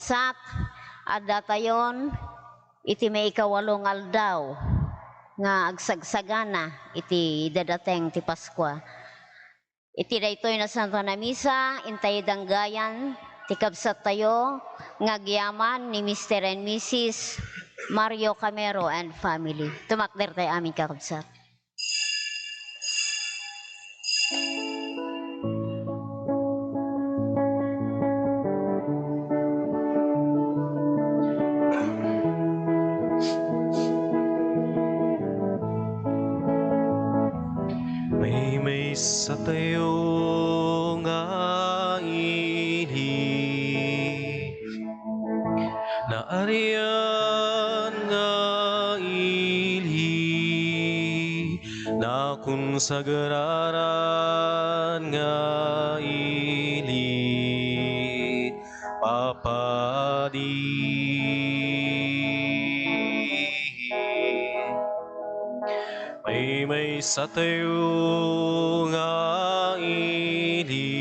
Sat, adda tayon, iti may ikawalong aldaw, nga agsagsagana, iti dadateng ti Paskwa. Iti daytoy na Santa na Misa, intay danggayan, ti kabsat tayo, nga agyaman ni Mr. and Mrs. Mario Camero and family. Tumakder tayo aming kakabsat. May sa tayo nga ili na arian nga ili na kung sagararan nga ili papadi may sa tayo nga ili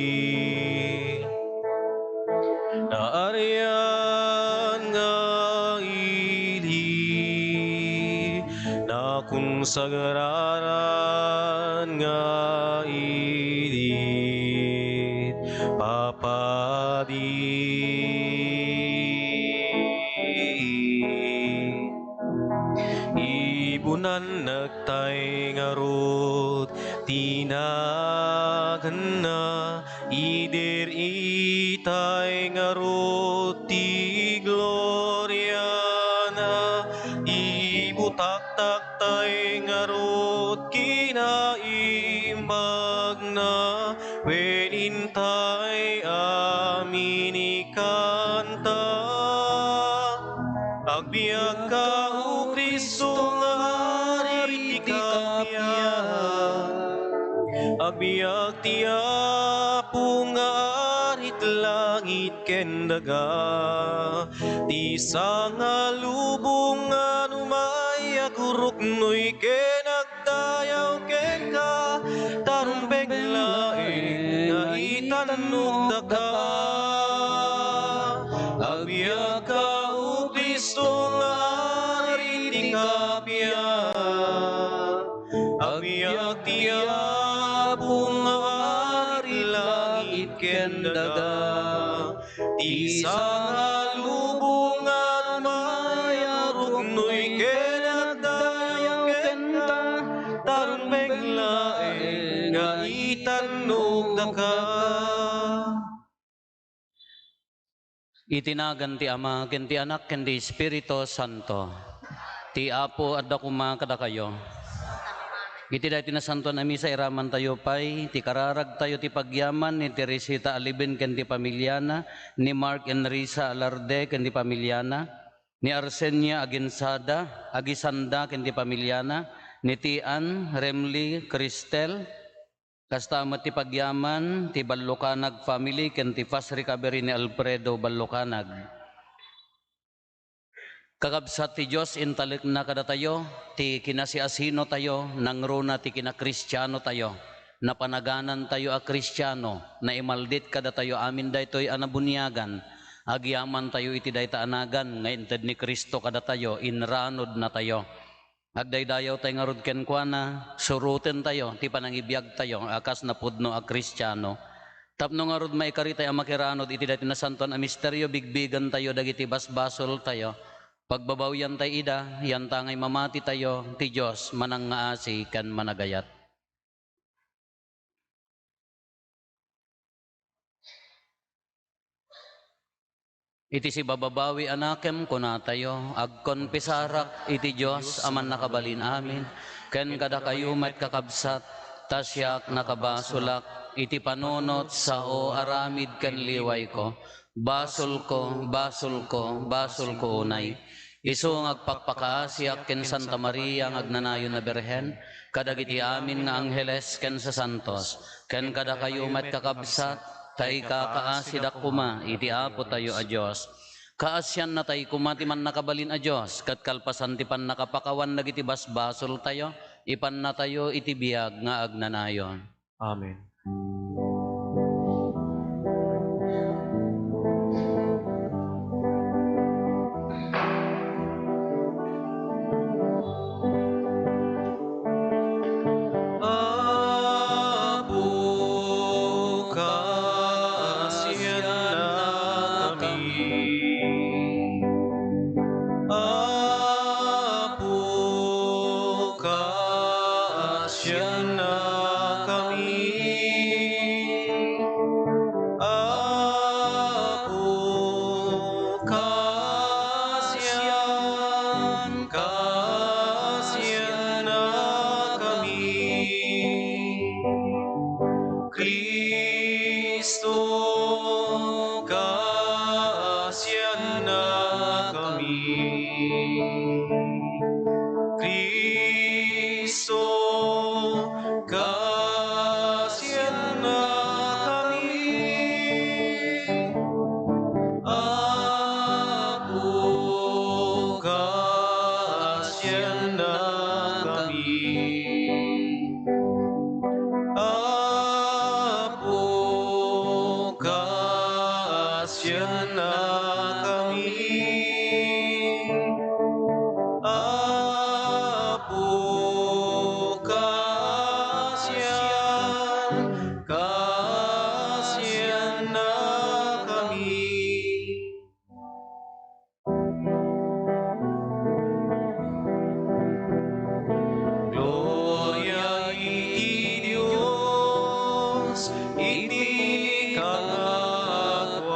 na arian nga ili na kung sagararan nga ili papadi ibunan nagtay nga rod tinagan na ider itay nga rod ti gloria na ibutak-tak tay nga rod kinaimbag na wenintay amin ikanta agbiag ka o Kristo nga ari ti kapiyan agbiag ti Apo nga arit langit ken daga ti sangalubong nga numay agurok noy ken agdayaw ken ka tarumbeg laeng nga itannog daga agbiag ka o Kristo nga ari ti kapiyan agbiag ti Apo nga ari langit ken daga ti sangalubong nga numay arugnoy ken agdayaw ken ka tarumbeg laeng nga itannog daga. Itinagan ti Ama, ken ti Anak, ken ti Espiritu Santo. Ti Apo adda kuma kada kayo. Iti daytoy na santo na misa iraman tayo pay, ti kararag tayo ti pagyaman ni Teresita Alibin ken ti pamilyana, ni Mark and Risa Alarde ken ti pamilyana, ni Arsenia Aginsada, Agisanda ken ti pamilyana, ni Tian, Remly, Cristel, kasta ti pagyaman, ti Ballocanag family, ken ti fast recovery ni Alfredo Ballocanag. Kakabsat ti Diyos, intalik na kada tayo, ti kinasiasino tayo, nangruna ti kinakristyano tayo, napanaganan tayo a kristyano, na imaldit kada tayo amin daytoy anabunyagan, agyaman tayo iti dayta anagan, nga inted ni Kristo kada tayo, inranod na tayo. Agdaydayaw tayo nga rod kenkwana, suruten tayo, ti panangibiyag tayo, akas na pudno a kristyano. Tapno nga rod maikari tayo makiranod, iti dati na santon a misteryo, bigbigan tayo, dagiti basbasol tayo. Pagbabawyan tayo ida, yan tangay mamati tayo, ti Diyos, manang ngaasi kan managayat. Iti si bababawi anakem kuna tayo, agkonpisarak iti Diyos aman nakabalin amin, ken kada kayo met kakabsat, tasyak nakabasulak, iti panunot sa o aramid ken liway ko, basol ko, basol ko, basol ko unay. Isu ngagpakpakaasiak ken Santa Maria ngagnanayon na Birhen, kadagiti amin nga angheles ken sa santos, ken kada kayo met kakabsat, tay kakaasidak kuma, iti Apo tayo a Diyos. Kaasyan na tay kumati man nakabalin a Diyos, kat kalpasan ti pan nakapakawan dagiti basbasol tayo, ipan na tayo iti biyag nga agnanayon. Amen. Kristo, kasihan na kami. Apo, kasihan na kami. Apo, kasihan na kami. Apo, kasihan na kami. Gloria iti Dios, iti kangatuan,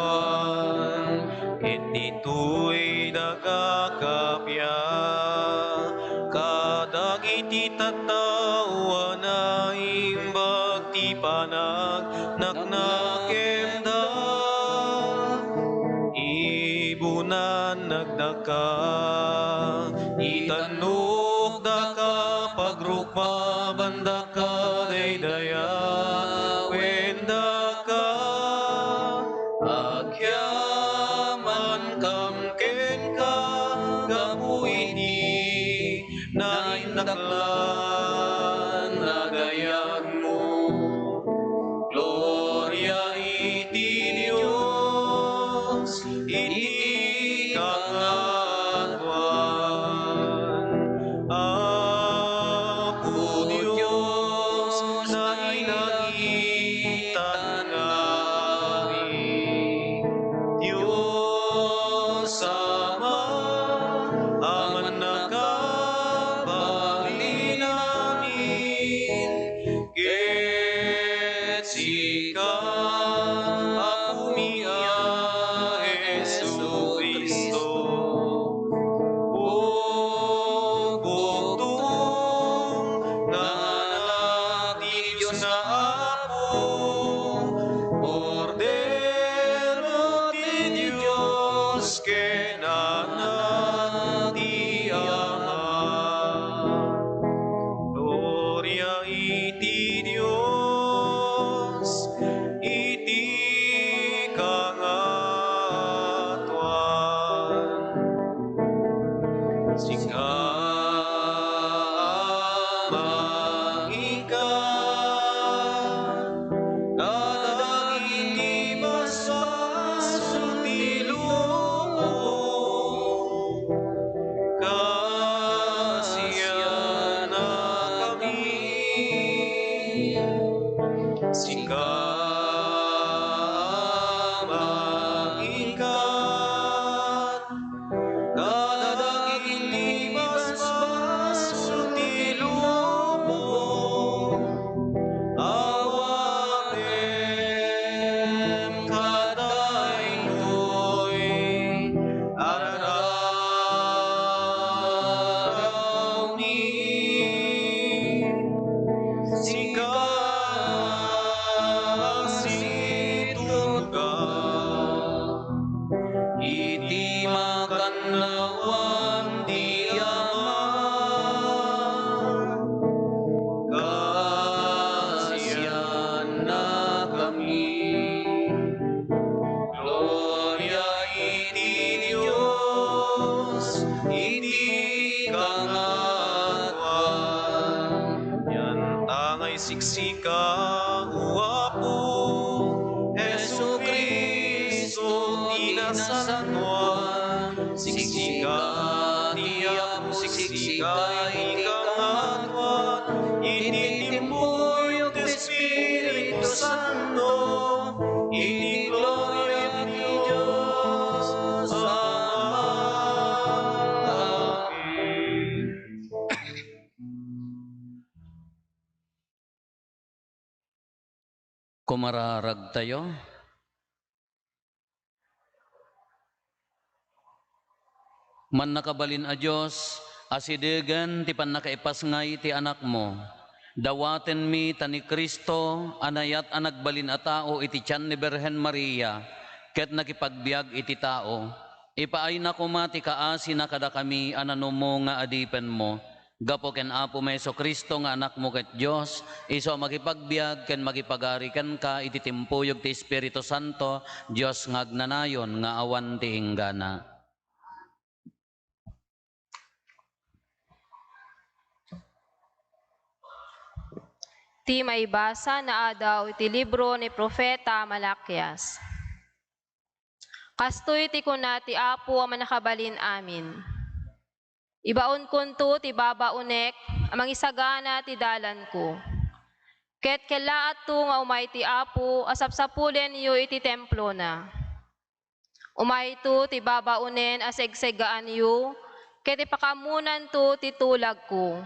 iti tuy nagakapya, kadagiti tattawa na imbag ti panag naknakemda, ibunan nagdaka, itanok daka, pagrukma banda ka, daydaya, wenda ka, agyaman kamken ka, gapuiti, naindaklan, nagayag mo. Gloria iti Dios, iti kangatuan. Apo Dios, na inagitan namin. Diyos Ama, aman nakabali namin, ket sika, Apumia, Jesu Kristo. O bugtong nga anak ti Diyos na Apo, Kordero ti Diyos, ken anak ti Ama. Gloria iti Dios, iti kangatuan. Sika mangikan, kadagiti basbaso ti lubong, kasihan na kami. Sika mangikan, kadagiti basbaso ti lubong, awatem kadaytoy, araraw ni sika situga, iti makanlawan di Ama, kasihan na kami. Gloria iti Dios, iti kangatuan. Yan tangay siksika, uwapo, Jesu Kristo, di nasantuan. Siksika, di Apo, siksika, iti kangatuan. Ititimpuy, Espiritu Santo, iti gloria ni Diyos Ama. Amen. Kumararag tayo. Man nakabalin a Diyos, asidegan ti pan nakaipas ngay ti anak mo. Dawaten mi tani Kristo, anayat anagbalin a tao iti tiyan ni Berhen Maria, ket nakipagbiag iti tao. Ipaay na kumati kaasi na kada kami anano mo nga adipen mo. Gapo ken Apo Meso Kristo nga anak mo ket Dios, iso makipagbiag ken makipagari ken ka iti timpuyog ti Espiritu Santo, Dios nga agnanayon nga awan ti hinggana. Ti maibasa na adaw iti libro ni Propeta Malakias. Kastoy ti kuna ti Apo ang manakabalin amin. Ibaon kunto ti babaunek amang isagana ti dalan ko. Ket kelaat to nga umay ti Apo asapsapulen yu iti templo na. Umay to ti babaunen asegsegaan yu, ket ipakamunan to ti tulag ko.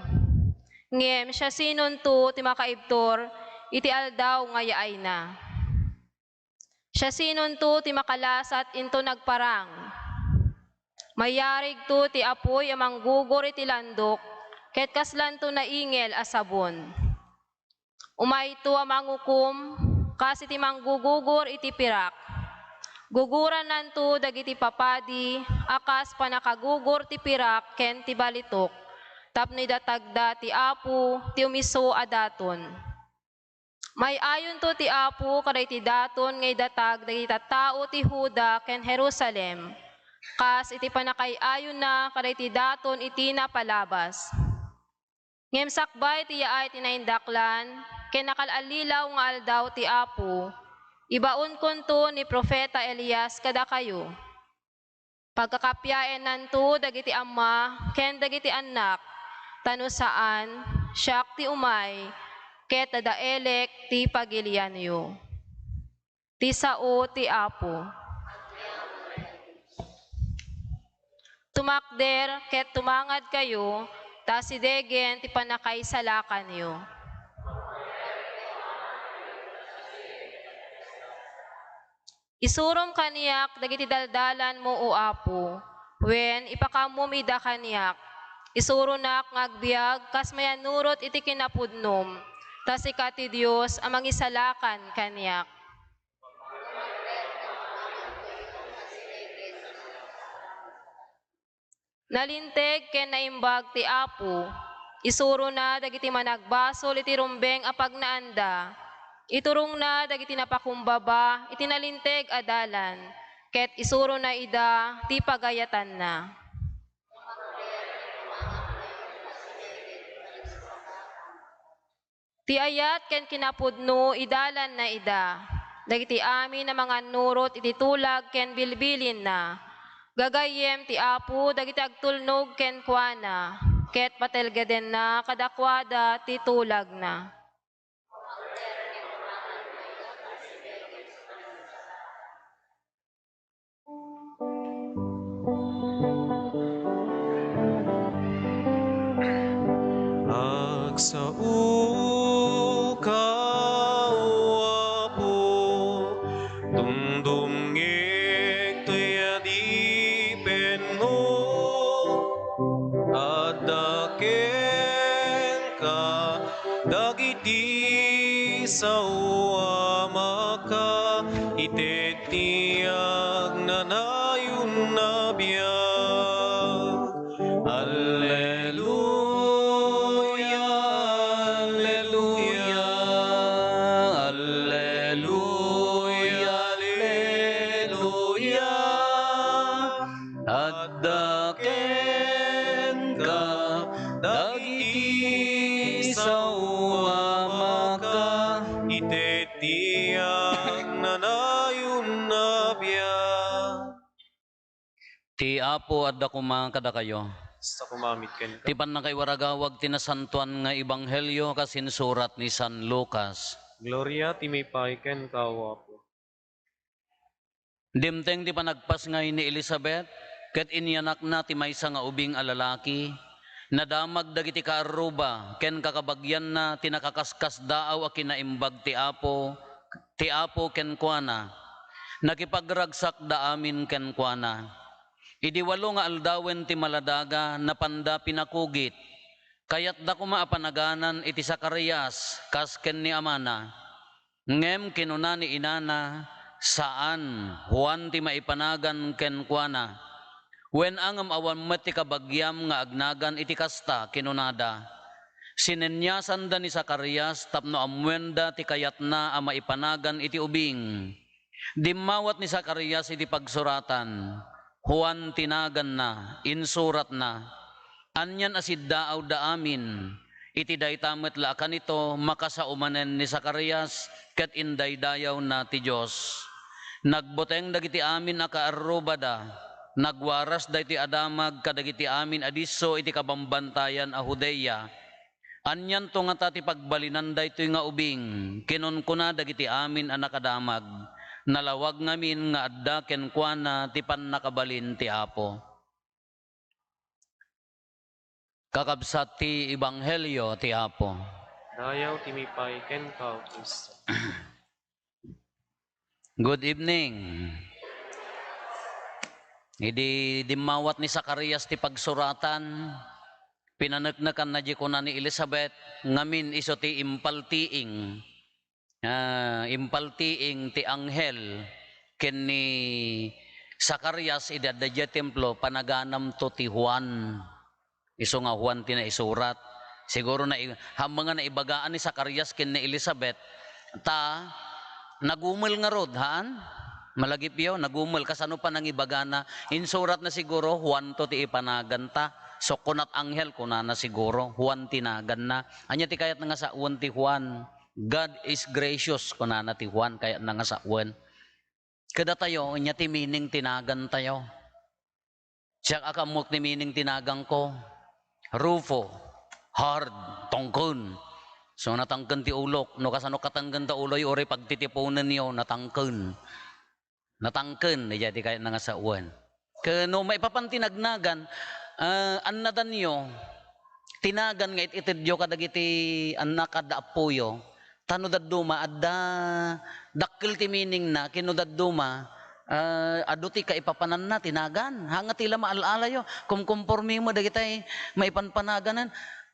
Ngem siya sinon to ti makaibtor iti aldaw nga yaay na. Siya sinon to ti makalasat into nagparang. Mayarig to ti apoy amang gugor iti landok, ket kaslan to naingel a sabon. Umay to amang ukum, kasi ti manggugugor iti pirak. Guguran nanto dagiti papadi, akas panakagugor ti pirak ken ti balitok, tapno idatagda ti Apo ti umiso adaton. May ayon to ti Apo kaday ti daton nga idatag dagiti tattao ti Huda ken Jerusalem. Kas iti panakay-ayon na kaday ti daton iti napalabas. Ngem sakbay ti yaay tinaindaklan ken nakalalilaw nga aldaw ti Apo. Ibaon kunto ni Propeta Elias kada kayo. Pagkakapyaen nanto dagiti ama ken dagiti anak, tano saan siyak ti umay ket dadaelek ti pagilian yu. Ti sao ti Apo. Tumakder ket tumangad kayo, ta sidegen ti panakaisalakan yu. Isurom kaniyak dagiti daldalan mo o Apo, wen ipakamum ida kaniyak. Isurunak ngagbiag kas mayanurot iti kinapudnom, ta sikat ti Dios amang isalakan kaniyak. Nalinteg ken naimbag ti Apo, isuro na dagiti managbasol iti rumbeng apag naanda, iturong na dagiti napakumbaba iti nalinteg adalan, ket isuro na ida ti pagayatan na. Ti ayat ken kinapudno idalan na ida, dagiti amin na mga nurot iti tulag ken bilbilin na. Gagayem ti Apo dagiti agtulnog ken kuana, ket patelgaden na kadakwada ti tulag na. Agsao ka, O Apo, dumdumngeg to'y adipen mo, at daken ka, dagiti sao amaka, itetiag nanayon na biyag. Alleluia, alleluia, alleluia, alleluia. At daken ka, dagiti sao amaka, itetiag nanayon na biyag. Ti Apo adda kuma kada kayo. Sa kumamit ken ka. Ti panakay waragawag tinasantuan nga ebanghelyo kasinsurat ni San Lucas. Gloria ti may paiken ka, O Apo. Dimteng ti panagpas ngay ni Elizabeth, ket inyanak na ti maysa nga ubing alalaki, nadamag dagiti kaaruba, ken kakabagyan na tinakakaskas daaw a kinaimbag ti Apo ken kuana, nakipagragsak da amin ken kuana. Idi walo nga aldawen ti maladaga, napanda pinakugit, kayat da kuma apanaganan iti Zacarias, kas ken ni amana, ngem kinuna ni inana, saan Juan ti maipanagan ken kuana, When angam awan met ti kabagyam nga agnagan iti kasta kinunada. Sinenyasan da ni Zacarias tapno amwenda ti kayatna a maipanagan iti ubing. Dimawat ni Zacarias iti pagsuratan. Juan tinagan na, insurat na. Anyan asidaaw da amin. Iti daytamet laakan ito makasaumanen ni Zacarias ket indaydayaw na ti Dios. Nagboteng dagiti amin akaarrobada. Nagwaras dayti adamag kadagiti amin adiso iti kabambantayan a Judea. Anyan to nga tati pagbalinan daytoy nga ubing. Kinunkuna dagiti amin a nakadamag. Nalawag ngamin nga adda kenkwana ti pannakabalin ti Apo. Kakabsat ti Ebanghelyo ti Apo. Dayaw timipay ken ka, Kristo. Good evening. Idi dimawat ni Zacarias ti pagsuratan. Pinanagnakan na di ko na ni Elizabeth. Ngamin iso ti impaltiing. Impaltiing ti anghel. Ken ni Zacarias idadadya templo panaganam to ti Juan. Iso nga Juan tinaisurat. Siguro na mga naibagaan ni Zacarias ken ni Elizabeth ta nagumel nga rod haan. Malagip yo nagumel kasano pa nang ibagana. Insurat na siguro Juan to ti ipanaganta. So kunat anghel kunana siguro Juan tinagan na. Anya ti kayat nga sa Juan ti Juan. God is gracious kunana ti Juan kayat nga sa Juan. Kada tayo anya ti meaning tinagan tayo. Siya akamok ti meaning tinagang ko. Rufo, hard, tongkon. So natangken ti ulok. No kasano katangken ta uloy ore pagtitipunan niyo natangken. Natangken na jadi kaya nga sa uwan. Kano may papantinagnagan, annadan niyo, tinagan nga itidyo kadagiti anak kada apuyo, tanudad duma, adda dakil ti meaning na, kinudad duma, aduti ka ipapanan na, tinagan. Hanga tila maalalayo, kung kumpormi mo, dagitay maipanpanaganan.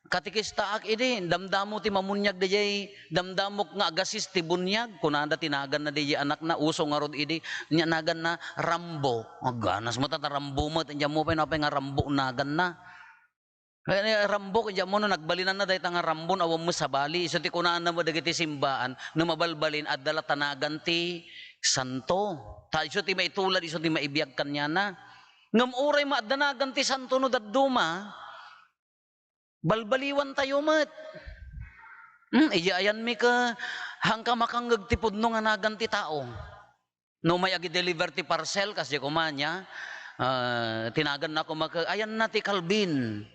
Katikista ak idi, damdamo ti mamunyag dijay, damdamok nga agasis ti bunyag, kunada tinagan na dijay anak na, uso nga rod idi, nagan na Rambo. Ganas mo tata Rambo mo, tiyan mo pa nga Rambo nagan na. Rambo, kaya mo no, nagbalinan na dahil nga Rambo, awam mo sa bali, iso ti kunaan na mo dagiti simbaan, na mabalbalin, at dala tanagan ti santo. Iso ti maitulad, iso ti maibiyag kanya na. Ngam uray maadanagan ti santo no daduma, balbaliwan tayo mat. Ayan mi ka, hangka makanggag ti pudno nga nagan ti tao. No may agi-deliver ti parcel, kasi kumanya, tinagan na ko ayan na ti Calvin.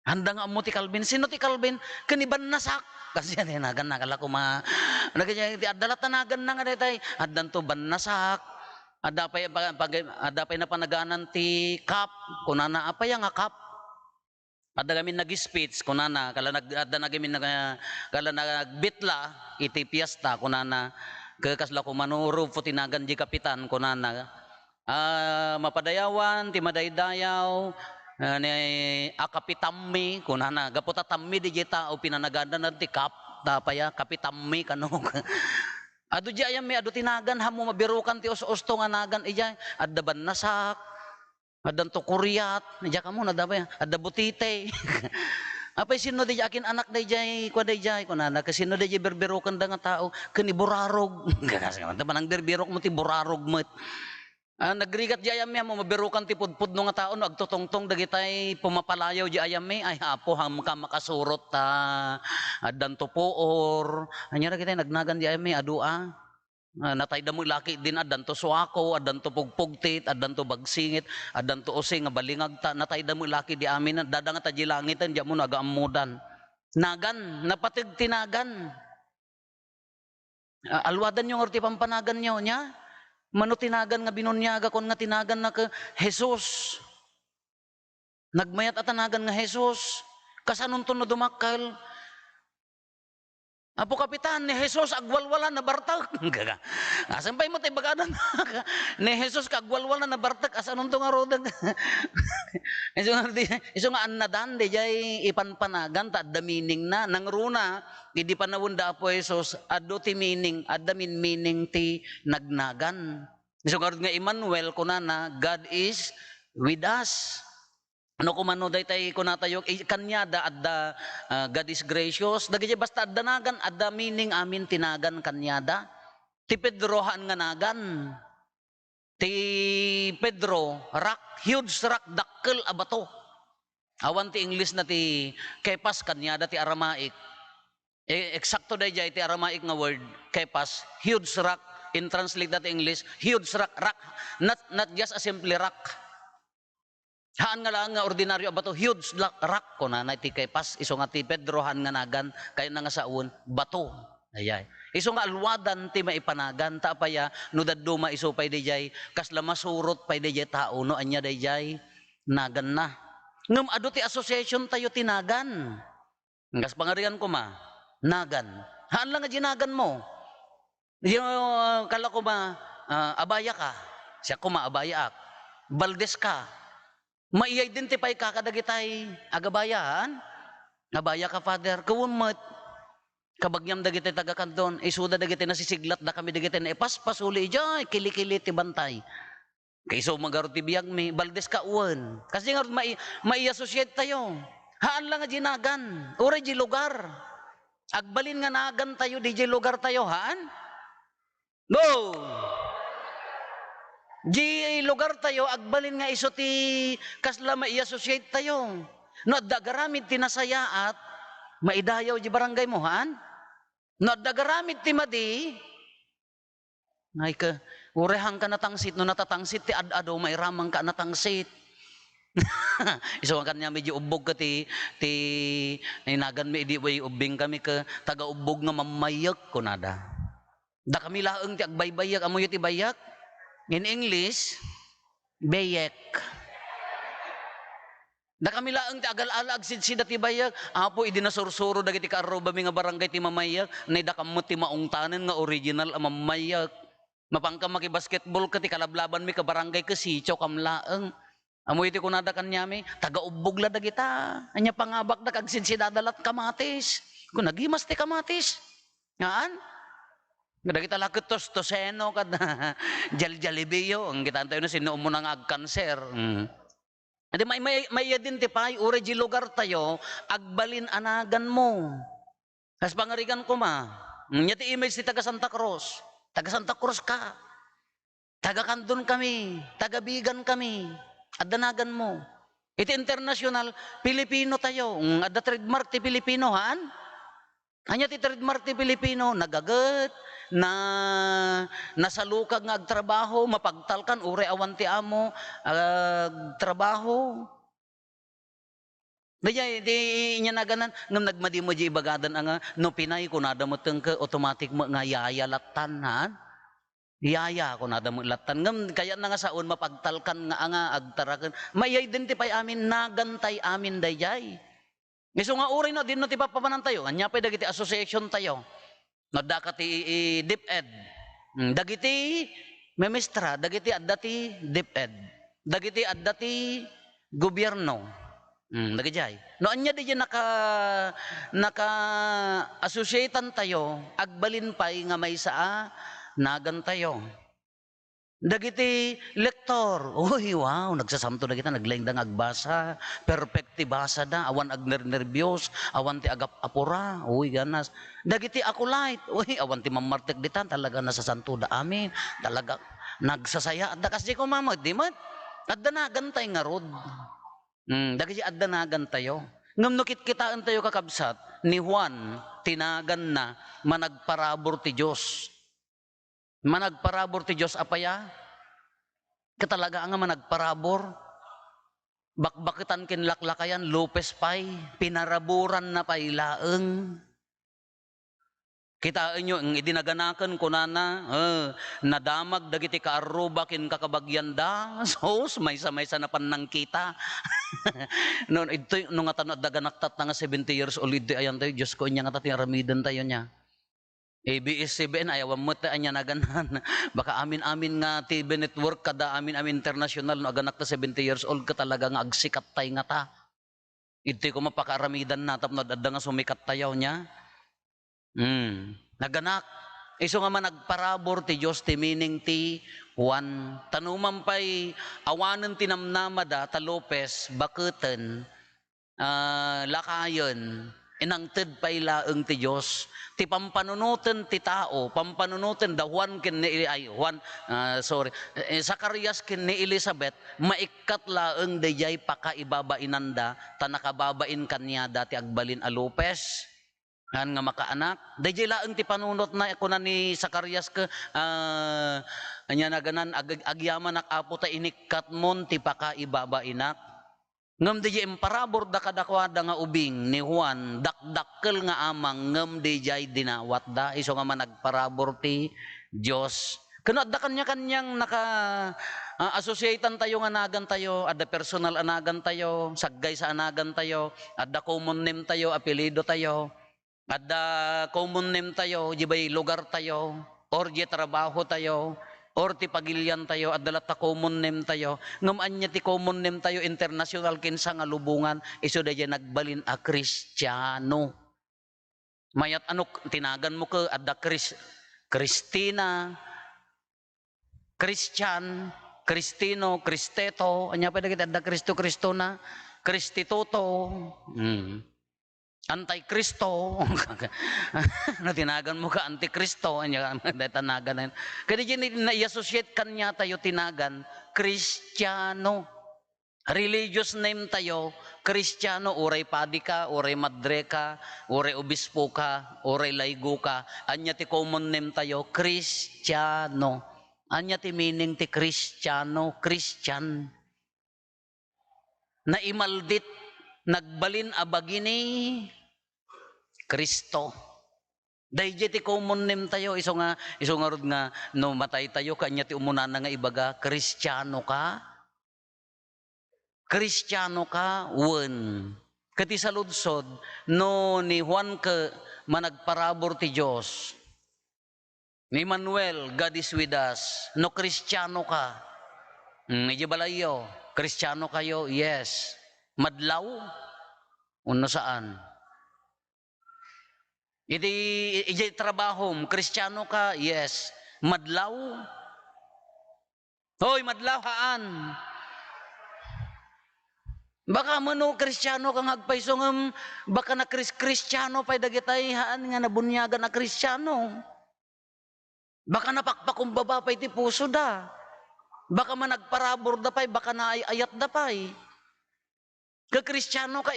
Handa nga mo ti Calvin. Sino ti Calvin? Kaniban nasak. Kasi tinagan na kala ko adalat tanagan na nga detay. Addan to bannasak. Adapay na panaganan ti kap. Kunana apay nga kap. Adda gamin nag-speech kunana kala nagbitla iti piyesta kunana kasla ko manuro fo tinagan di kapitan kunana mapadayawan ti madaydayaw ni akapitammi kunana gaputa tammi di tao pinanagadan ti kap tapaya kapitammi kano adu di ayam mi adu tinagan hamo mabirukan ti os-osto nga nagan ijay adda bannasak addan to kuryat, nadya ka mo, nadabay, adda butite. Apay sino di akin anak day jay, kwa day jay, kunana, kasi sino day jay berberokan da nga tao, kani burarog. Kasi naman, tabanang berberok mo ti burarog mo. Nagrigat di ayam mo, maberokan ti pudpud no nga tao, no, agtutongtong dagitay pumapalayaw di ayam ay hapo, hamka makasurot ta, addan to poor. Anya na kita, nagnagan di ayam adua. Natay da mo laki din addan to suako, addan to pugpugtit, addan to bagsingit, addan to using nga balingag ta, natay da mo laki di amin dadang ta di langitan di mo nagaamudan. Nagan, napatig tinagan. Alwadan nyo nga ti pampanagan nyo nya. Mano tinagan nga binunyaga kon nga tinagan na ka Jesus. Nagmayat at tanagan nga Jesus. Kasanon to no dumakal. Apo kapitan, ni Jesus agwalwala na bartak. Asan pa mo tayo bagadan? Ni Jesus agwalwala na bartak. Asan nung nga rodag? Iso nga anadan, di jay ipanpanagan, ta adda meaning na. Nang runa, hindi pa nawunda po Jesus, addo ti meaning, adda meaning ti nagnagan. Iso nga Emmanuel, kunana, God is with us. Ano kumano daytay kunatayo kanyada adda God is gracious dagiti basta adda nagan adda meaning amin tinagan kanyada ti Pedro haan nga nagan ti Pedro rock huge rock dakkel a bato awan ti English na ti kepas kanyada ti Aramaic eksakto dayjay ti Aramaic nga word kepas huge rock in translate that English huge rock not just a simple rock. Haan nga lang nga ordinaryo bato huge rock ko na ti kepas iso nga ti Pedro haan nga nagan kay na nga saun bato ayay iso nga alwadan ti maipanagan ta paya no daddo maiso pay dijay kasla masurot pay dijay tao no anya dijay nagan na ngem adu ti association tayo tinagan ngas pangarian ko ma nagan haan lang nga ginagan mo yung kala ko ma abaya ka siya ko ma abaya ak Baldes ka ma-identify ka kadagitay agabayan abaya ka father kawumot kabagyam dagitay tagakanton isuda dagitay nasisiglat da kami dagitay na ipaspasuli jay kilikili ti bantay kayso magaro ti biyag mi Baldes ka uwan kasi nga mai-associate tayo haan lang nga ginagan uri di lugar agbalin nga nagan tayo di lugar tayo haan go di lugar tayo, agbalin nga iso ti kasla mai-associate tayo. No, dagaramid ti nasaya at maidayaw di barangay mo, han? No, dagaramid ti madi, ngay ka, urehang ka natangsit, no natatangsit ti ad-ado, mairamang ka natangsit. Iso ang kanya medyo ubog ka ti nagan mi, di way ubing kami ka, taga-ubog nga mamayak ko nada. Da kami laeng ti agbaybayak, amoy ti bayak. In English, bayek. Da kami laeng ti agal-alag sida ti bayak, apo idi nasursuro dagiti kaarroba mi nga barangay ti mamayak, nay da kamot ti maungtanen nga original a mamayak. Mapangka makibasketball ka ti kalablaban mi ka barangay ka sityo kam laeng. Amoy ti kunada kanyami, taga-ubog la dagita. Anya pangabak da kag sidadalat kamatis. Kung nagimas ti kamatis. Ngaan? Kada kita lakit toseno kada jal-jalibiyo ang kita antayo na sinuo mo nang ag-cancer. Adi may identify uri di lugar tayo agbalin anagan mo. Kas pangarigan ko ma. Nya ti image ti taga Santa Cruz. Taga Santa Cruz ka. Taga Kandun kami, taga Bigan kami. Adanagan mo. Iti international Pilipino tayo. Adda trademark ti Pilipino han? Anya ti trademark ti Pilipino nagaget nasalukag nga agtrabaho mapagtalkan ure awan ti amo trabaho daya di nya naganan ngem nagmadi mo di bagadan nga no Pinay kunada mo tengke automatic mo nga yaya latan ha yaya kunada mo latan ngem kaya na nga saon mapagtalkan nga agtaraken may identify amin nagantay amin dayay iso nga uri no din no ti papanan tayo anya pa dagiti association tayo no dakati DepEd dagiti memestra dagiti addati DepEd dagiti addati gobyerno dagiti no anya di naka associatean tayo agbalin pay nga may saa nagan tayo dagiti lektor uy wow nagsasamto na kita naglaingdang agbasa perfecti basa da awan ag nervyos awan ti agap apura uy ganas dagiti akulait uy awan ti mamartek ditan talaga nasasanto da amin talaga nagsasaya da kasi ko mamad di mat adda na gantay nga rod dagiti adda na gantayo ngam nukit kitaan tayo kakabsat ni Juan tinagan na managparabor ti Dios managparabor ti Diyos apaya katalaga nga managparabor bakbakitan kinlaklakayan Lopez pay pinaraburan na pay laeng kitaan nyo ang idinaganakan kunana nadamag dagiti kaaruba kin kakabagyan da so maysa na panang kita no ito nung nga tanod daganaktat nga 70 years old ayan tayo Diyos ko inya nga tatiramidan tayo niya ABS-CBN ayaw mo ta anya naganan baka amin nga TV network kada amin international no aganak ta 70 years old ka talaga nga agsikat tay nga ta iti ko mapakaramidan na tapno adda nga sumikat tayaw nya naganak Iso nga man nagparabor ti Diyos ti meaning ti Juan. Tanuman pa'y awanan tinamnamada ta Lopez, baketen, lakayon, inangted pa'y laeng ti Diyos. Ti pampanunutan ti tao, pampanunutan da Juan ken ni Zacarias ken ni Elizabeth, maikat laeng dayay pakaibabainanda, ta nakababain kanya dati agbalin a Lopez. Nga makaanak. Dayjay laeng ti panunot na kuna ni Zacarias ka anya na ganan agyaman nak apo ta inikkat mon ti pakaibabainak. Ngem dayjay emparabor da kadakwada nga ubing ni Juan dakdakkel nga amang ngem dayjay dinawat da iso nga man nagparabor ti Dios. Kano adda kanya-kanyang naka associatean tayo nga anagan tayo, adda personal anagan tayo, saggay sa anagan tayo, adda common name tayo, apelyido tayo. Adda common name tayo, di ba'y lugar tayo, or di trabaho tayo, or ti pagilyan tayo, at dalat ta common name tayo. Ngamaan niya ti common name tayo, international kinsa nga lubungan, iso da dyan nagbalin a Kristiyano. Mayat ano, tinagan mo ka, adda Kristina, Christian, Kristino, Kristeto, anya pa dagit adda Kristo, Kristona, Kristituto, Antikristo, na tinagan mo ka, Antikristo, tanagan na yun. Kaya dyan na-associate kanya tayo tinagan, Kristiyano. Religious name tayo, Kristiyano, uray padi ka, uray madre ka, uray obispo ka, uray laygo ka. Anya ti common name tayo, Kristiyano. Anya ti meaning ti Kristiyano, Christian. Na imaldit, nagbalin abagini, Kristo. Dahil ti common name tayo, iso nga rod nga, no matay tayo, kanya ti umunan nga ibaga, Kristiyano ka? Kristiyano ka? Wen. Kati sa ludsod, no ni Juan ka managparabor ti Diyos, ni Manuel, God is with us, no Kristiyano ka? Medyo balayo, Kristiyano kayo? Yes. Madlaw? Uno saan? Iti trabaho, Kristiyano ka? Yes. Madlaw? Hoy, madlaw haan. Baka mano Kristiyano kang agpaiso ngam, baka na Kristiyano pa'y dagitay haan nga nabunyagan na Kristiyano. Baka napakpakumbaba pa'y ti puso da. Baka managparabor da pa'y, baka naayat da pa'y. Ka-Kristiyano ka,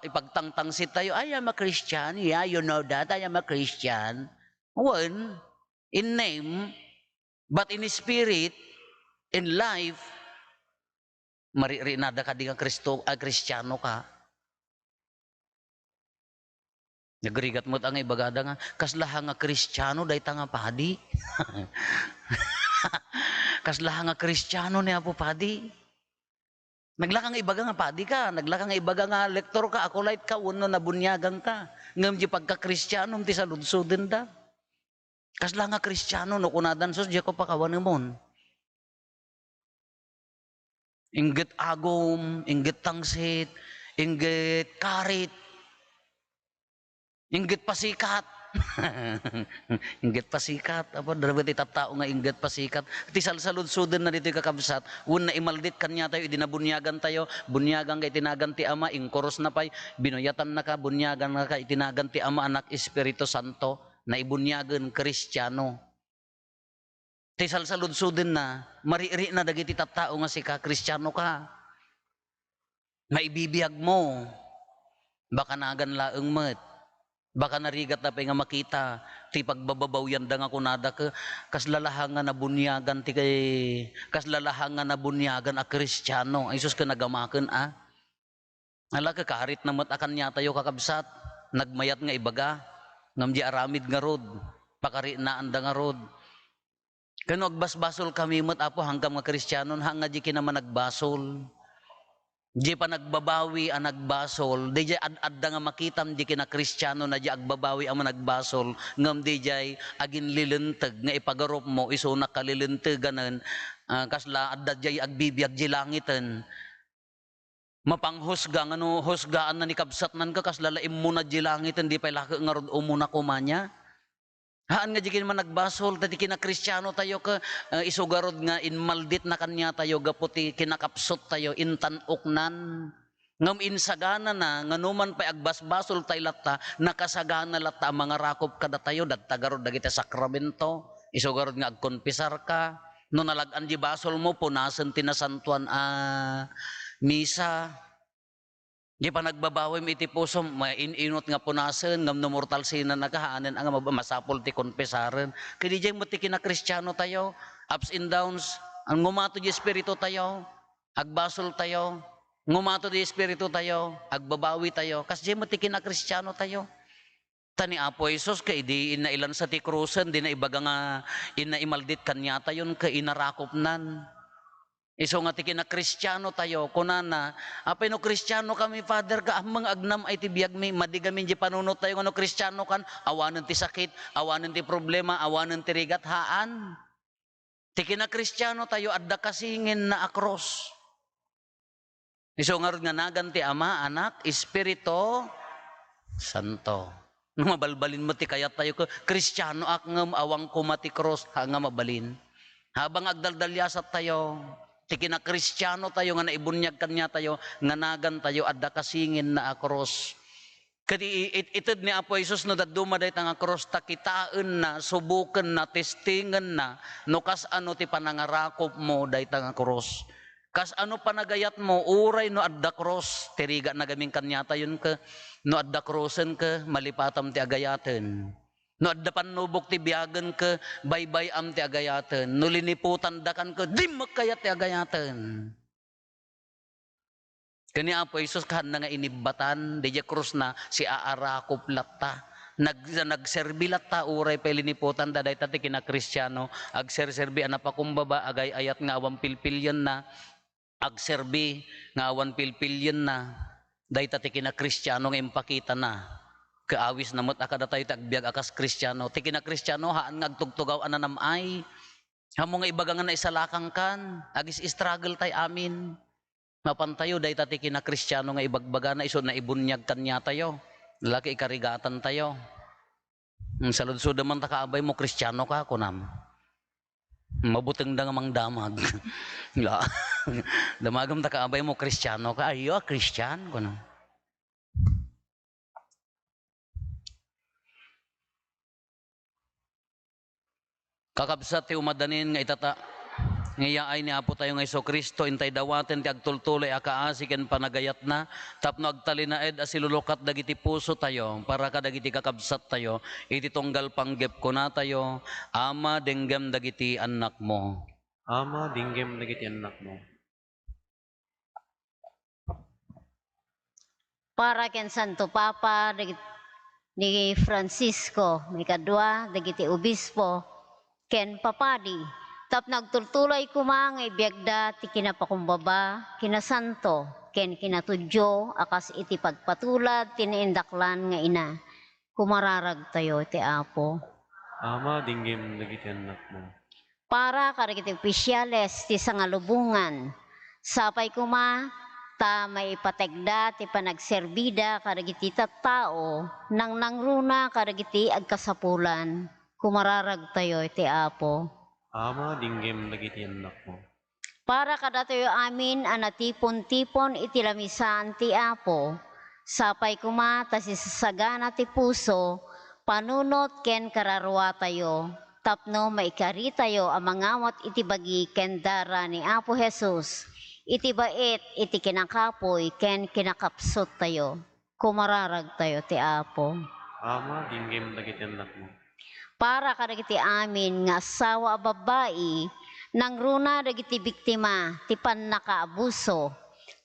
ipagtangtangsit tayo, I am a Christian, yeah, you know that, I am a Christian. One, in name, but in spirit, in life, maririnada ka di ka Kristiyano ka. Nagrigat mo't ang ibagada nga, kaslaha nga Kristiyano, dahi ta nga padi. Kaslaha nga Kristiyano ni Apo Padi. Naglakang ibaga nga padi ka, naglakang ibaga nga lektor ka, akolite ka, uno na bunyagang ka. Ngam di pagka-Kristiyano, ti sa ludsudin da. Kasla nga Kristiyano, no kunadan sos, di ko pakawan mon. Inggit agom, inggit tangsit, inggit karit, inggit pasikat. Inggit pasikat, apa dapat itatao nga inggit pasikat. Ti salsalud-suden na dito kakabsat, un na imaldit kanya tayo, idinabunyagan tayo, bunyagan ka itinagan ti Ama, ingkoros na pay, binuyatan na ka, bunyagan na ka, itinagan ti Ama, Anak, Espiritu Santo, na ibunyagan Kristiyano. Ti salsalud-suden na, mariri na dagiti tattao nga si ka, Kristiyano ka. Maibibiyag mo, baka nagan laeng met. Baka narigat na pa nga makita, ti pagbababawyan da nga kunada ka, kaslalahangan na bunyagan ti kay, kaslalahangan na bunyagan a Kristiyano, ay sus ka nagamakan Ala ka kaharit na matakan niya tayo kakabsat, nagmayat nga ibaga, ngam di aramid nga rod, pakari na anda nga rod. Kano agbasbasol kami mat apo hanggang nga Kristiyano, hanga di kinaman nagbasol. Di pa nagbabawi ang nagbasol, di jay ad-adda nga makitam di kina Kristiyano na di agbabawi ang nagbasol, ngam di jay agin lilenteg nga ipagarop mo, iso nakalilenteganan, kasla adda jay agbibiyag di langitan. Mapanghusga, ngano husgaan na ni kabsatnan ka, kas lalaim mo na di langit, hindi pa ilaka nga rod umuna kumanya. Haan nga jikin man nagbasol, tati kinakristyano tayo ka, isugarod nga inmaldit na kanya tayo, gaputi kinakapsot tayo, intanuknan. Ngam insagana na, nga numan pa agbasbasol tayo latta, nakasagana latta, mga rakop kada tayo, dagtagarod dagiti sakramento, isugarod nga agkonpisar ka, no nalagan di basol mo, punasan tinasantuan misa. Di pa nagbabawim iti puso, maininot nga punasan, ngam numortal sina nakahaanan, ang masapol ti konpesaran. Kaya di mo ti kinakristyano tayo, ups and downs, ang ngumato di espiritu tayo, agbasol tayo, ngumato di espiritu tayo, agbabawi tayo, kasi di mo ti kinakristyano tayo. Tani Apo Isos, kaya di inailan sa ti krusen, di na ibaga nga inaimaldit kanya tayo, kaya inarakop nan. Iso nga ti kinakristyano tayo, kunana, apay no kristyano kami, Father, ka mga agnam ay ti biyag mi, madigamin di panunot tayo, no kristyano kan, awanan ti sakit, awanan ti problema, awanan ti rigat, haan. Ti kinakristyano tayo, adda kasingin na akros. Iso nga rin nga nagan ti Ama, Anak, Espiritu Santo. Nung mabalbalin mo ti kayat tayo, kristyano ak ngam awang kumati cross, ha nga mabalin. Habang agdaldalyasat tayo, ti kinakristyano tayo nga naibunyag kanya tayo, nga nagan tayo, adda kasingin na akros. Kadi itid ni Apo Isus no daddumaday tang akros, takitaan na, subukan na, testingan na, no kas ano ti panangarakop mo day tang akros. Kas ano panagayat mo, uray no adda cross, tiriga na gaming kanya tayon ka, no adda crossen ka, malipatam ti agayaten. No adda panubok ti biyagan ka, baybay am ti agayaten. No liniputan dakan ka, di magkayat ti agayaten. Kani Apo Isus kahan na nga inibatan, di krus na si aarakop latta. Nagserbi latta, uray pa liniputan, daday tati kinakristyano, agserserbi anapakumbaba, agay ayat nga awang pilpilyan na, agserbi nga awan pilpilyan na, dahi tati kinakristyano nga impakita na. Kaawis namot akada tayo tagbiag akas kristyano. Ti kinakristyano haan nga agtugtugaw ananamay. Hamo nga ibaga nga na isalakang kan. Agis struggle tay amin. Mapantayo dahi tati kinakristyano nga ibagbaga na iso na ibunyag kanya tayo. Lalaki ikarigatan tayo. Salud-sud man takaabay mo kristyano ka kunam. Mabuteng da nga mang damag. Damagam takaabay mo kristyano ka. Ayo kristyan kunam. Kakabsat ti umadanin nga itata ngayaay ni Apo tayo nga Iso Kristo intay dawaten ti agtultuloy akaasiken panagayat na tapno agtalinaed asilulukat dagiti puso tayo para kadagiti kakabsat tayo iti tunggal panggep ko na tayo Ama denggem dagiti anak mo. Ama, dinggem dagiti anak mo. Para ken Santo Papa ni Francisco, may kadwa, dagiti obispo, ken papadi, tap nagtultuloy kuma nga ibiyagda ti kinapakumbaba, kinasanto, ken kinatudyo, akas iti pagpatulad, tiniindaklan nga ina, kumararag tayo ti Apo. Ama, dinggem dagiti anak mo. Para karagiti opisyales ti sangalubungan, sapay kuma, ta may pategda ti panagserbida karagiti tattao, nang nangruna karagiti agkasapulan, kumararag tayo ti Apo. Ama, dinggem dagiti anak mo. Para kada tayo amin anatipon-tipon iti lamisan ti Apo, sapay kuma ta sisasagana ti puso, panunot ken kararwa tayo, tapno maikari tayo ang mangawat iti bagi ken dara ni Apo Jesus, iti bait iti kinakapoy ken kinakapsot tayo, kumararag tayo ti Apo. Ama, dinggem dagiti anak mo. Para kadagiti amin nga asawa a babae, nangruna dagiti biktima ti pannakaabuso,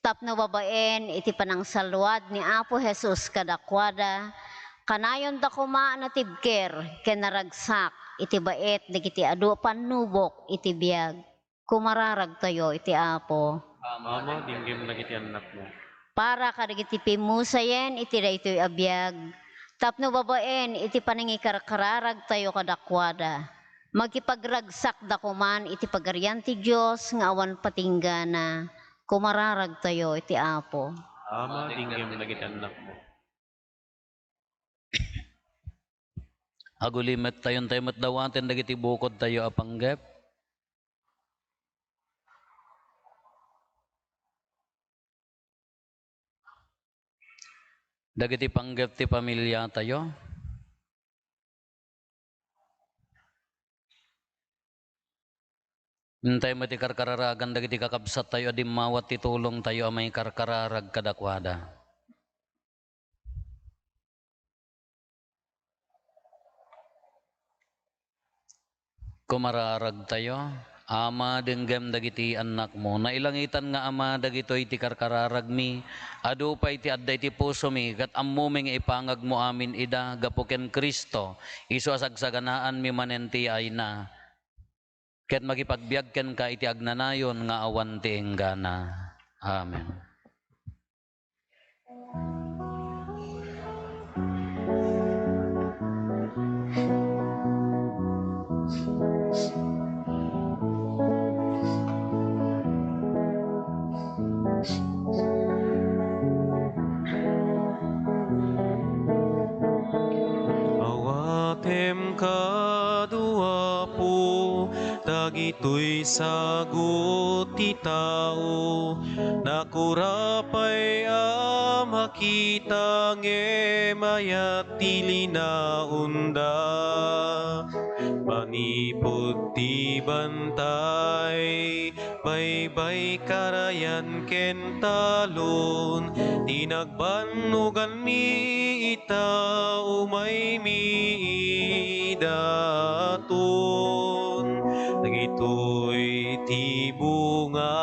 tapno babaen iti panangsalwad ni Apo Jesus kadakwada, kanayon da kuma na tibker ken naragsak iti bait dagiti adu panubok iti biag, kumararag tayo iti Apo. Ama, dinggem dagiti anak mo. Para kadagiti pimusayen iti daytoy abiyag, tapno babaen iti panangikarkararag tayo kadakwada, magkipagragsak da kuman iti pagarian ti Diyos nga awan patinggana, kumararag tayo iti Apo. Ama dinggam dagiti anak mo. Agulimet tayon tayo matdawaten dagiti bukod tayo apanggep. Dagiti panggep ti pamilya tayo. Hintay mo ti karkararagan dagiti kakabsat tayo adim mawat ti tulong tayo amay karkararag kadakwada. Kumararag tayo, ama denggem dagiti anak mo. Nailangitan nga ama dagitoy ti karkararag mi. Adu pa iti adday ti puso mi kat ammo mi nga ipangag mo amin ida gapuken Kristo. Isu asagsaganaan mi manen ti ayna. Ket magipagbiag ken ka iti agnanayon nga awan ti enggana. Amen. Awatem kadua po, dagitoy sagot ti tao, nakurapay makita mayat ti linaunda. Manipod ti bantay, baybay karayan ken talon, tinagbanugan mi ita umay mi idaton. Dagitoy ti bunga,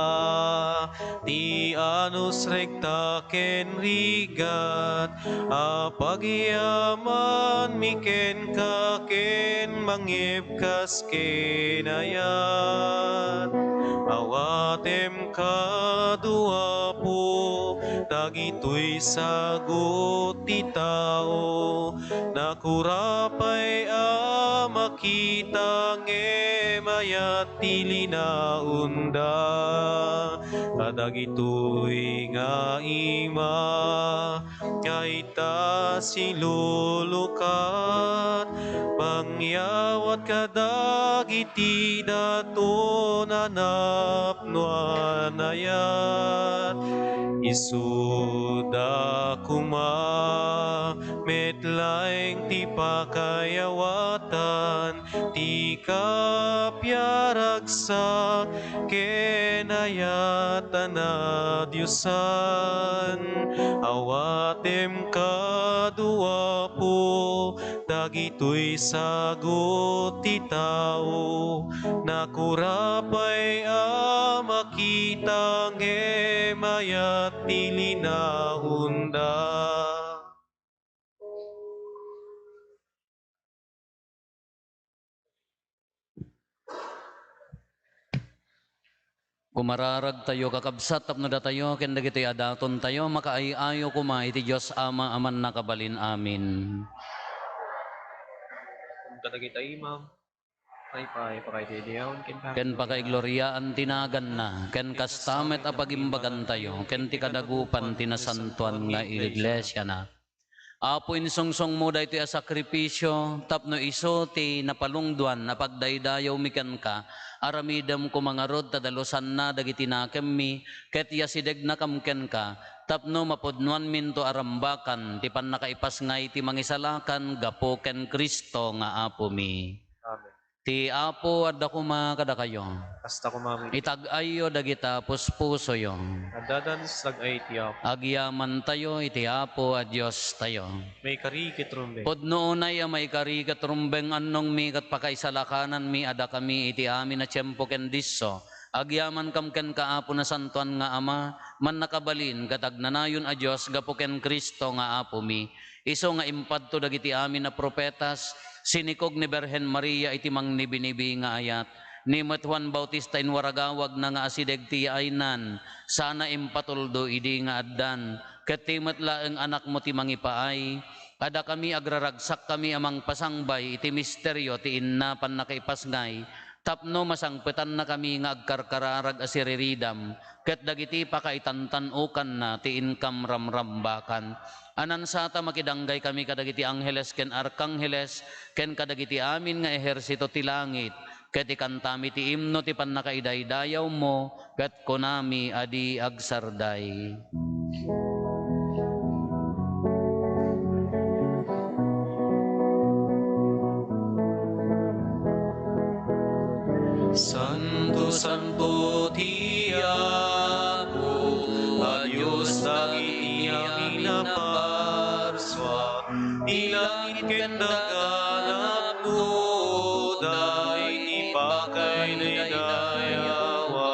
ti anus rekta ken rigat, apagyaman mi ken ka ken mangibkas ken ayat. Awatem kadua po, dagitoy sagot ti tao, nakurapay makita mayat ti linaunda. Kadagitoy nga ima, kaita silulukat, pangyawat kadagiti dato nanapnuan ayat. Isuda kuma, metlaeng ti pakayawatan, ti kapyaragsak, kenayatan na Diyosan. Awatem kadua po, dagitoy sagot ti tao, nakurapay makita mayat ti linaunda. Kumararag tayo kakabsat tapno da tayo ken dagiti adaton tayo makaayayo kuma iti Dios Ama aman nakabalin amin. Kadagita imam, ay pakay ti diyaon Ken pakaigloriaan tinagan na ken kastamet apagimbagan tayo ken ti kadagupan tinasantuan nga iglesia na. Apo insungsong mo dahito a sakripisyo, tapno iso ti napalungduan, napagdaydayaw mikan ka, aramidam ko mga rod, tadalusan na dagiti nakem mi, ket yasideg na kamken ka, tapno mapudnuan minto arambakan, ti pan nakaipas ngay ti mangisalakan, gapo ken Kristo nga apo mi. Amen. Ti apo adda kuma kada kayo. Kasta ko mami. Itag-ayo dagita puspuso yo. Nadadan sag ay tiyak. Agyaman tayo iti apo a Dios tayo. May karikit rumbe. Podno unay may karigat rumbeng annong mi kat pakaisalakanan mi ada kami iti amin na tiyempo ken disso. Agyaman kam ken kaapo na santuan nga ama, man nakabalin katagnanayon a Dios gapo ken Kristo nga apo mi. Iso nga impadto dagiti amin na propetas, sinikog ni Berhen Maria iti mangnibinibi nga ayat. Ni Juan Bautista inwaragawag na nga asideg ti aynan, sana impatuldo idi nga addan, ketimet laeng anak mo ti mangipaay, ada kami agraragsak kami amang pasangbay iti misteryo ti inna pan nakaipasngay, Tapno masangpetan na kami nga agkarkararag asiriridam, ket dagiti pakaitantanukan na ti income ramrambakan. Anan sata makidanggay kami kadagiti angheles ken arkangheles, ken kadagiti amin nga ehersito ti langit, ket ikantami ti imno ti pannakaidaydayaw mo, ket kunami adi agsarday. Santo, Santo, Tiago, a Diyos dagiti ang inaparswa, ilangit ken dagan at buday, di pakay daydayawa.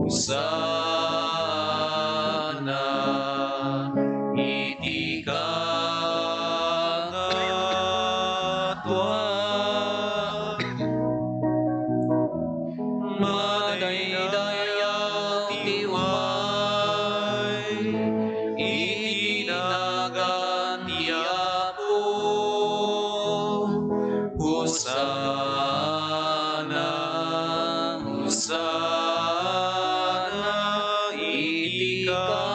Hosana, iti kagatwa. Madaydayaw ti umay, itinagan ti Apo. Hosana, Hosana, iti kagatwa.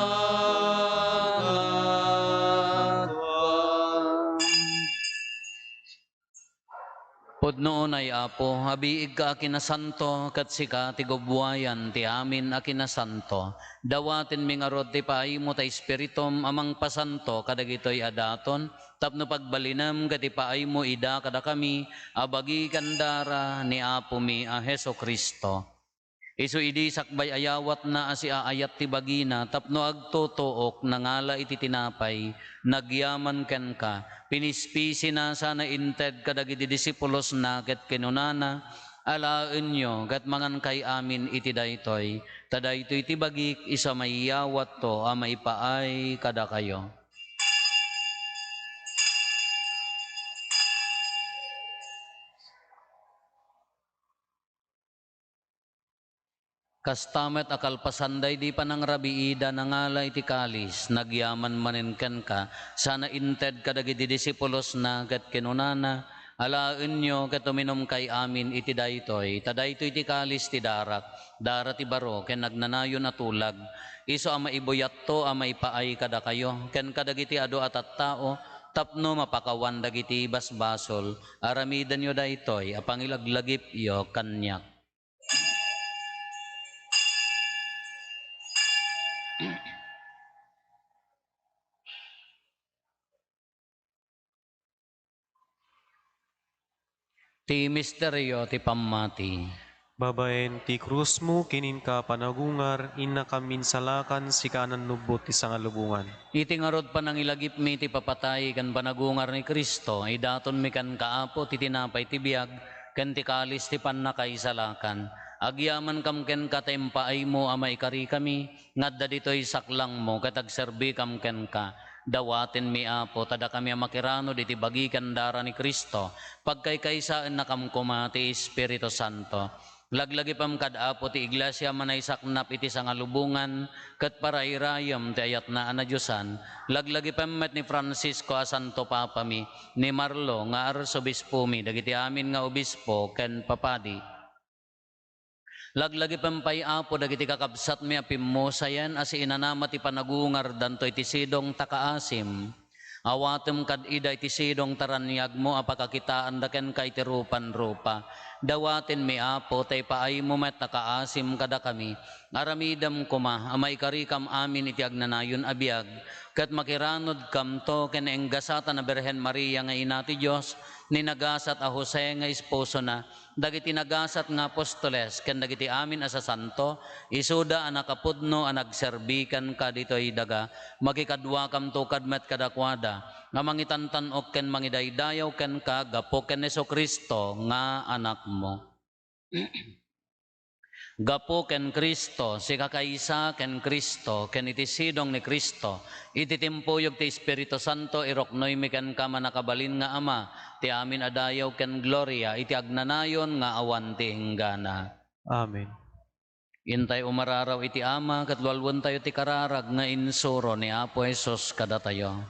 Pudnoon ay Apo, habiig ka akinasanto, kat sika ti gubwayan ti amin akinasanto. Dawatin mi nga rod ti paay mo ta espiritum amang pasanto kadagitoy adaton, tapno pagbalinam kat ti paay mo ida kada kami, abagi kandara ni Apo mi a Heso Kristo. Isu idi sakbay ayawat na asi aayat ti bagina, tapno agtutuok nangala iti tinapay, nagyaman ken ka, pinispisi na sana inted kadagiti disipulos na ket kinunana, alaen nyo ket mangan kay amin iti daytoy, tadaytoy ti bagik isa mayawat to a maipaay kada kayo. Kastamet akalpasanday di pa ng rabiida nangala iti kalis, nagyaman maninken ka, sana inted kadagiti disipulos na ket kinunana, alaen nyo ket uminom kay amin iti daytoy, tadaytoy ti kalis ti darak, dara ti baro, ken nagnanayon na tulag, iso ama ibuyat to ama ipaay kada kayo, ken kadagiti adu at tao, tapno mapakawan dagiti basbasol, aramidan yo daytoy, apangilaglagip yo kanyak. Ti misteryo ti pammati. Babaen ti krus mo kinin ka panagungar, inna kaminsalakan si kanan nubot ti sangalubungan. Iti ngarod pa nang ilagip mi ti papatay kan panagungar ni Kristo, ay daton mi kan kaapo ti tinapay ti biag, kan ti kalis ti pannakaisalakan. Agyaman kam ken katempaay mo amay kari kami, ngadda ditoy saklang mo, katagserbi kam ken ka. Dawaten mi Apo, tada kami makirano diti bagikan dara ni Kristo, pagkaykaysaan na kamkuma ti Espiritu Santo. Laglagi pam kad Apo ti iglesia manay saknap iti sangalubungan, ket parairayam ti ayat na anadyosan. Laglagi pam met ni Francisco a Santo Papa mi, ni Marlo nga arsobispo mi, dagiti amin nga obispo ken papadi. Laglagi pampay Apo dagiti kakabsat mi apimmosayan asi inanama ti panagungar danto iti sidong takaasim. Awatem kad ida iti sidong taranyag mo apakakitaan daken kay ti rupan-rupa. Dawaten mi Apo tay paay mo met nakaasim kada kami. Aramidam kuma amay karikam amin iti agnanayon abiyag. Kat makiranod kam to ken enggasata na Berhen Maria nga ina ti Dios, ni nagasat a Jose nga esposo na, dagiti nagasat nga apostoles, ken dagiti amin asa santo, isuda a nakapudno a nagserbikan ka ditoy daga, magikadwa kam to kadmet kadakwada, nga mangitantanok ken mangidaydayaw ken ka, gapo ken Heso Kristo nga anak mo. Gapo ken Kristo, si kakaisa ken Kristo, ken iti sidong ni Kristo, iti timpuyog ti Espiritu Santo, iroknoy mi ken ka manakabalin nga Ama, ti amin adayaw ken gloria, iti agnanayon nga awan ti hinggana. Amen. Intay umararaw iti Ama, katlualwan tayo ti kararag nga insuro ni Apo Jesus kada tayo.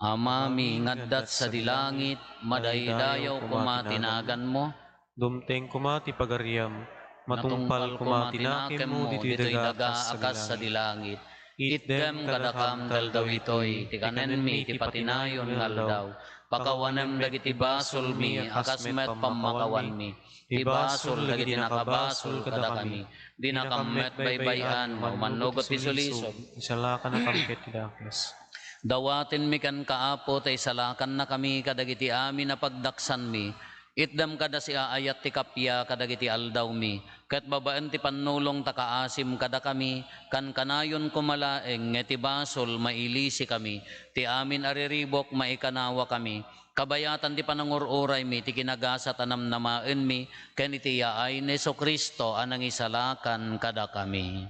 Ama mi ngaddat sa dilangit, madaydayaw kumatinagan mo, Dumteng kumati pagariam, matungpal kumati nakem mo dito'y daga akas sa dilangit. Itdem kadakam taldaw itoy, tikanen mi ti patinayon ngaldaw. Pakawanem dagiti basol mi, akas met pamakawan mi. Ti basol dagiti nakabasol kada kami. Di nakamet baybayan, maumanugot ti sulisog. Isalakan na kamket ti dakes. Dawatin mi kan kaapo, tay salakan na kami kadagiti amin na pagdaksan mi. Itdam kada si aayat ti kapya kadagiti aldaw mi. Kat babaan ti panulong takaasim kada kami, kan kanayon kumalaeng ti basol mailisi kami. Ti amin ariribok maikanawa kami. Kabayatan ti panangururay mi, ti kinagasa tanam namaen mi, ken iti yaay ni Kristo anang isalakan kada kami.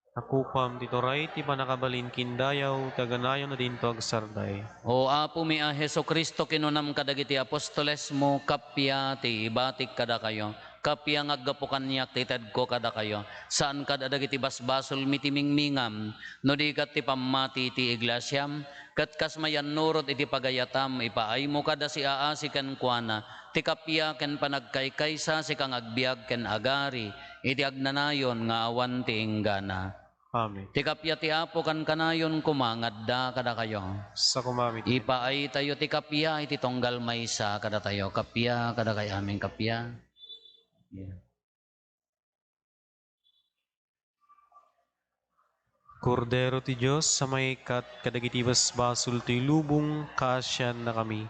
Nakupam ditoray ti panakabalin kindayaw, taganayon na dinto agsarday. O Apo mi a Heso Kristo kinunam kadagiti apostoles mo, kapya ti ibatik kada kayo. Kapya ngaggapukan niyak ti ko kada kayo. Saan kada dagiti basbasol mitimingmingam, no di kat ti pamati ti iglesyam, kat kasmayan nurot iti pagayatam, ipaay mo kada si aasi ken kuana, ti kapya ken panagkaykaysa si kang agbiag ken agari, iti agnanayon nga awan ti inggana. Amen. Ti kapya ti Apo kan kanayon kumangadda kada kayo. Sa kumamit. Ipaay tayo ti kapya iti tonggal maysa kada tayo. Kapya kada kay aming kapya. Yeah. Kordero ti Diyos sa may kadagiti basbasul ti lubong kasyan na kami.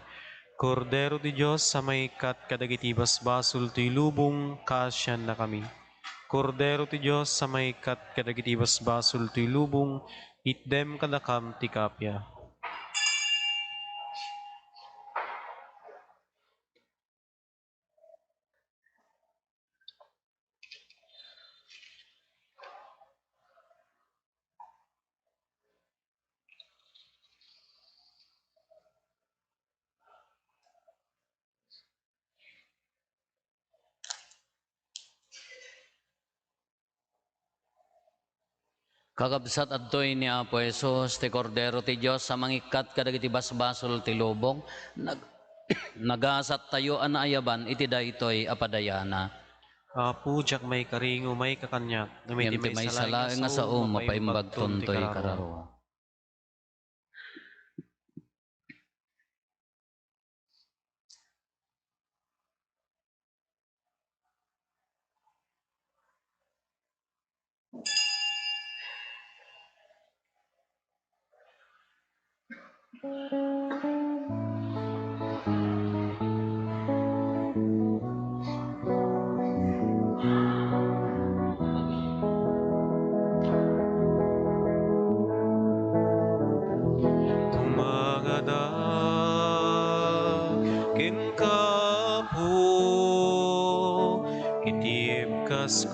Kordero ti Diyos sa may kadagiti basbasul ti lubong kasyan na kami. Kordero ti Diyos sa may kadagiti basbasul ti lubong itdem kadakam ti kapya. Kakabsat adtoy ni Apo Jesus, ti Kordero ti Diyos sa mangikat kadagiti basbasol ti lubong, nagasat tayo anaayaban iti daytoy apadayana. Apo, jak may karingo, may kakanyak, na may Yam ti may salaeng nga sa mapaimbag tontoy kararo.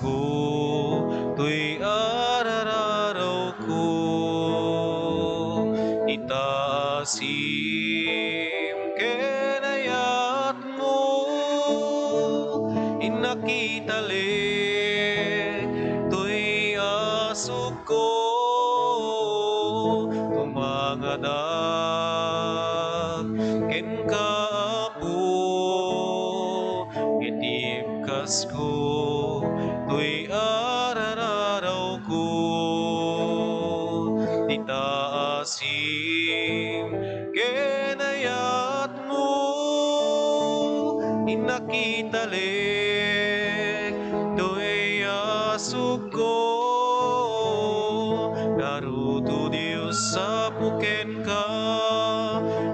Ko, tuy arararaw ko, itaasim kenayat mo, inakitali, tuy asok ko, tumangadak, ken kaapo, itibkas ko, tuy arararaw ko, itaasim kenayat mo, inakitalik, tuy asok ko, naruto Diyos sa puken ka,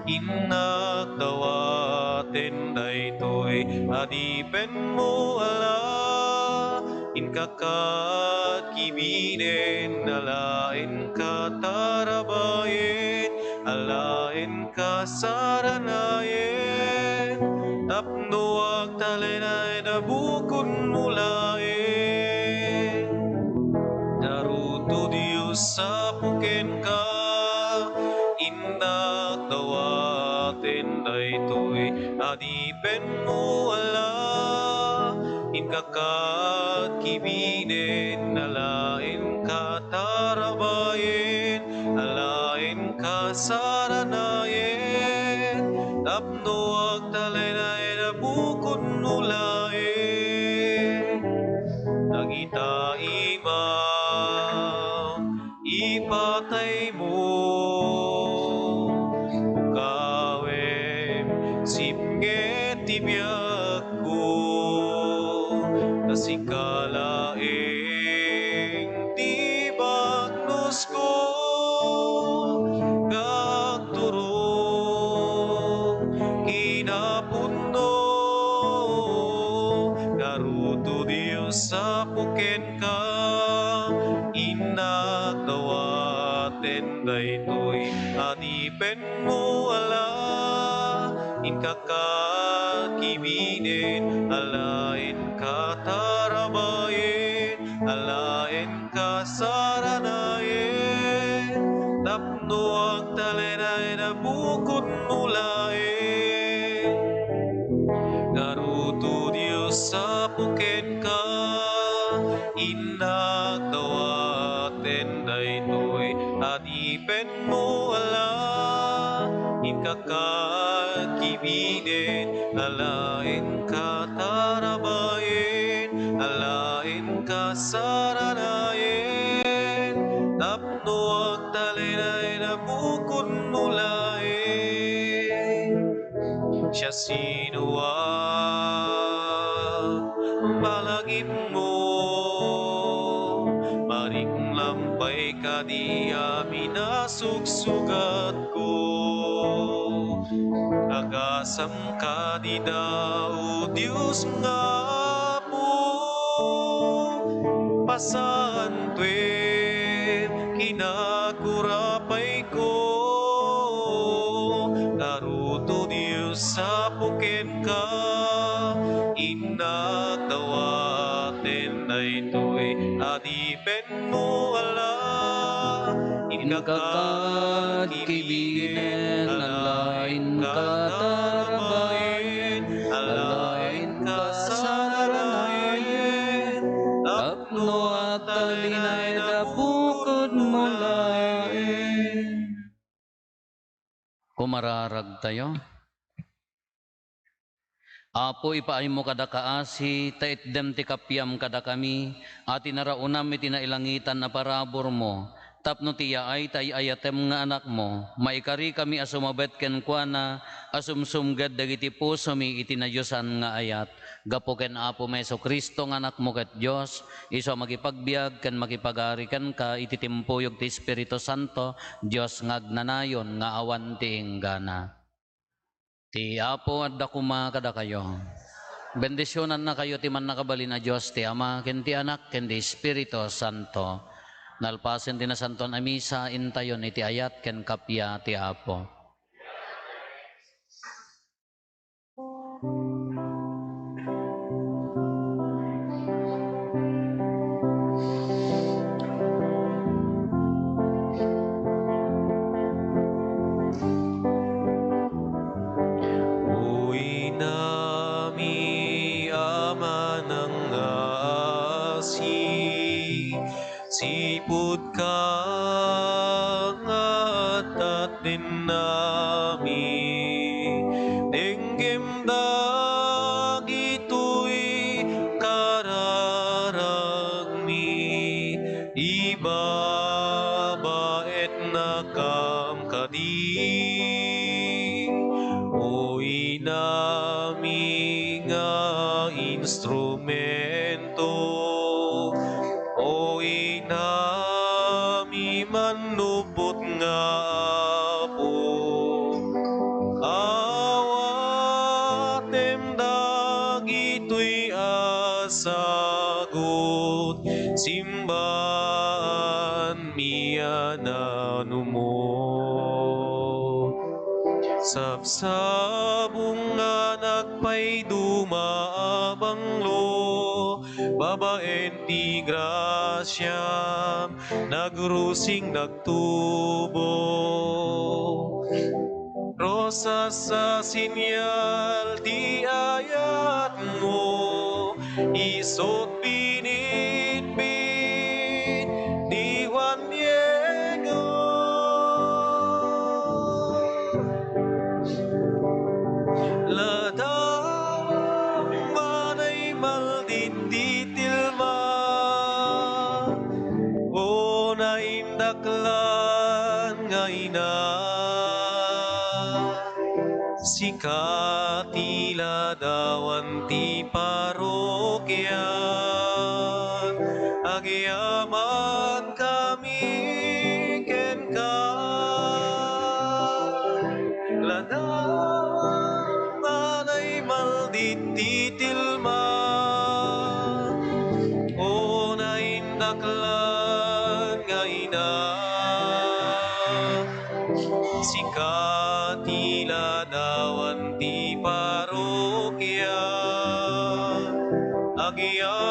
inakdawaten daytoy, adipen mo ala, inkakat kibinen, alain ka tarabayin, alain ka saranayin, tapno ag talenay na bukon mulain. Naruto Diyos sa puken ka, indak dawaten daytoy, adipen mo ala, inkakat kibinen, alain ka tarabayin, alain ka saranayin, tapno ag talenay na bukon mulain. halimaw, ipatay mo. Ukawem sipnget tibiyag ko, kasikalaeng tibagnos ko, kagturong kinapuno, karuto Diyos sa puken ka, inagdawaten daytoy adipen mo ala, inkakakibinin alain katarabayin, alain kasaranayin, tapno ang talenay na bukod mulain, naruto Diyos sa puken ka, inagdawaten daytoy adipen mo ala, inkakakibinin alain katarabayin, alain kasaranayin, tapno ang talenay na bukod mulain, siya sinuwag balagip mo, maring lampay ka di amin nasugsugat ko, agasam ka di daw Diyos nga po, pasan tuwin kinakurapay ko, naruto Diyos sa puken ka, inagdawaten daytoy adipen mo ala, Inkakakibinin alain katarabayin, alain kasaranayin, tapno at talinay na bukod mulain. Kumararag tayo. Apo ipaay mo kada kaasi, taitdem ti kapyam kada kami, ati naraunam iti nailangitan na parabor mo, tapno tiya ay tay ayatem nga anak mo, maikari kami asumabet ken kuana, asumsumgad dagiti puso mi iti na Diyosan nga ayat, gapo ken Apo Meso Kristo nga anak mo ket Dios, iso makipagbiag ken makipagari ken ka iti timpuyog ti Espiritu Santo, Dios nga agnanayon nga awan ti inggana. Ti Apo at dakuma kada kayo. Bendisyonan na kayo ti man nakabali na Diyos, ti Ama, ken ti Anak, ken ti Espiritu Santo. Nalpasen ti na Santon Amisa, intayon iti ayat, ken kapya ti Apo. Sipud ka ngatat din nami, denggem dagitoy kararagmi, ibabaet na kam kadi, oy nami nga instrumento, oy nami manupot nga Apo, awatem dagitoy asagot, simbahan miyanano mo, sabsabong nga nagpay dumaabanglo, babaen ti grasya, nagrusing nagtubo, rosas sa sinyal di ayat mo, isot binitbit di Juan Diego, ladawang manay maldititilma, daklan nga ina, sikatila dawan ti parokya, agyaman kami ken ka, ladawang alay maldititilma, o naindaklan nga ina, sikatila dawan ti parokya, agyaman